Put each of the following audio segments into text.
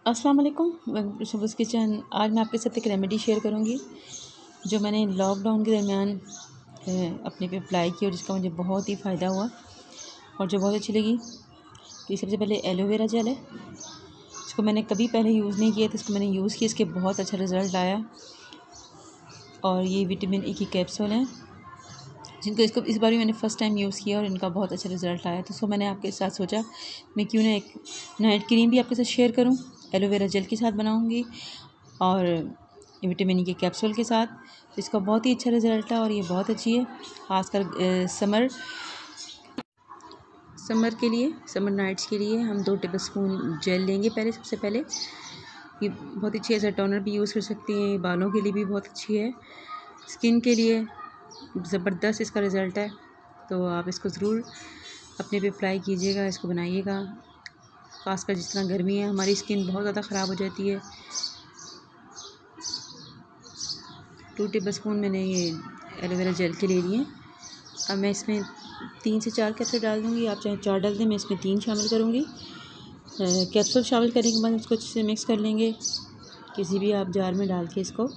अस्सलाम वालेकुम शुभस किचन। आज मैं आपके साथ एक रेमेडी शेयर करूंगी जो मैंने लॉकडाउन के दरमियान अपने पे अप्लाई की और जिसका मुझे बहुत ही फ़ायदा हुआ और जो बहुत अच्छी लगी। तो सबसे पहले एलोवेरा जेल है, इसको मैंने कभी पहले यूज़ नहीं किया था, इसको मैंने यूज़ किया, इसके बहुत अच्छा रिज़ल्ट आया। और ये विटामिन ई की कैप्सूल हैं जिनको इसको इस बार भी मैंने फ़र्स्ट टाइम यूज़ किया और इनका बहुत अच्छा रिज़ल्ट आया। तो इसको मैंने आपके साथ सोचा मैं क्यों ना एक नाइट क्रीम भी आपके साथ शेयर करूं, एलोवेरा जेल के साथ बनाऊंगी और विटामिन ई के कैप्सूल के साथ। तो इसका बहुत ही अच्छा रिज़ल्ट है और ये बहुत अच्छी है, ख़ासकर समर के लिए, समर नाइट्स के लिए। हम 2 टेबलस्पून जेल लेंगे सबसे पहले। ये बहुत अच्छी है, एज अ टोनर भी यूज़ कर सकती हैं, बालों के लिए भी बहुत अच्छी है, स्किन के लिए ज़बरदस्त इसका रिज़ल्ट है। तो आप इसको ज़रूर अपने पे अप्लाई कीजिएगा, इसको बनाइएगा। ख़ासकर जिस तरह गर्मी है, हमारी स्किन बहुत ज़्यादा ख़राब हो जाती है। 2 टेबलस्पून मैंने ये एलोवेरा जेल के ले लिए। अब मैं इसमें 3 से 4 कैप्सूल डाल दूँगी, आप चाहे 4 डाल दें, मैं इसमें 3 शामिल करूँगी। कैप्सूल शामिल करने के बाद उसको अच्छे से मिक्स कर लेंगे। किसी भी आप जार में डाल के इसको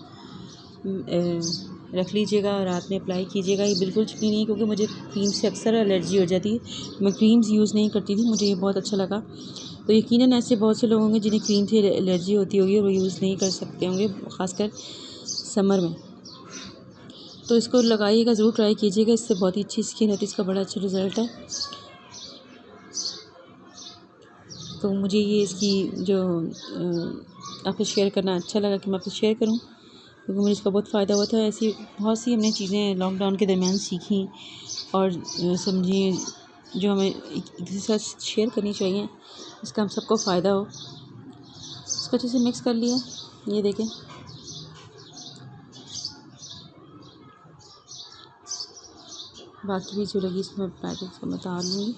रख लीजिएगा और रात में अप्लाई कीजिएगा। ये बिल्कुल चिकनी नहीं, क्योंकि मुझे क्रीम से अक्सर एलर्जी हो जाती है, मैं क्रीम्स यूज़ नहीं करती थी, मुझे ये बहुत अच्छा लगा। तो यकीनन ऐसे बहुत से लोग होंगे जिन्हें क्रीम से एलर्जी होती होगी और वो यूज़ नहीं कर सकते होंगे, ख़ासकर समर में। तो इसको लगाइएगा, ज़रूर ट्राई कीजिएगा, इससे बहुत ही अच्छी स्किन होती है, इसका बड़ा अच्छा रिज़ल्ट है। तो मुझे ये इसकी जो आपसे शेयर करना अच्छा लगा कि मैं आपसे शेयर करूं, क्योंकि मुझे इसका बहुत फ़ायदा हुआ था। ऐसी बहुत सी हमने चीज़ें लॉकडाउन के दरमियान सीखी और समझिए जो हमें एक दूसरे के साथ शेयर करनी चाहिए, इसका हम सबको फ़ायदा हो। इसको अच्छे से मिक्स कर लिया, ये देखें। बाकी भी जो लगी इसको मैं पैकेट को बता लूँगी।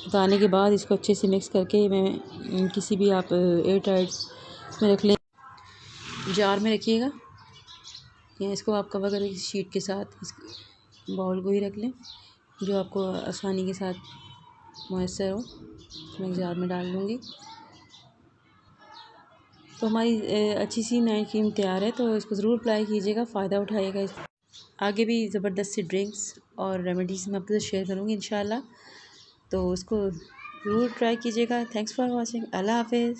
बताने के बाद इसको अच्छे से मिक्स करके मैं किसी भी आप एयर टाइट में रख लें, जार में रखिएगा, या इसको आप कवर करें इस शीट के साथ। इस बाउल को ही रख लें जो आपको आसानी के साथ मुयस्सर हो। मैं जार में डाल दूँगी। तो हमारी अच्छी सी नाइट क्रीम तैयार है, तो इसको ज़रूर अप्लाई कीजिएगा, फ़ायदा उठाइएगा। आगे भी ज़बरदस्त सी ड्रिंक्स और रेमेडीज़ मैं आपके साथ शेयर करूँगी इंशाल्लाह, तो उसको ज़रूर ट्राई कीजिएगा। Thanks for watching. अल्लाह हाफ़िज़।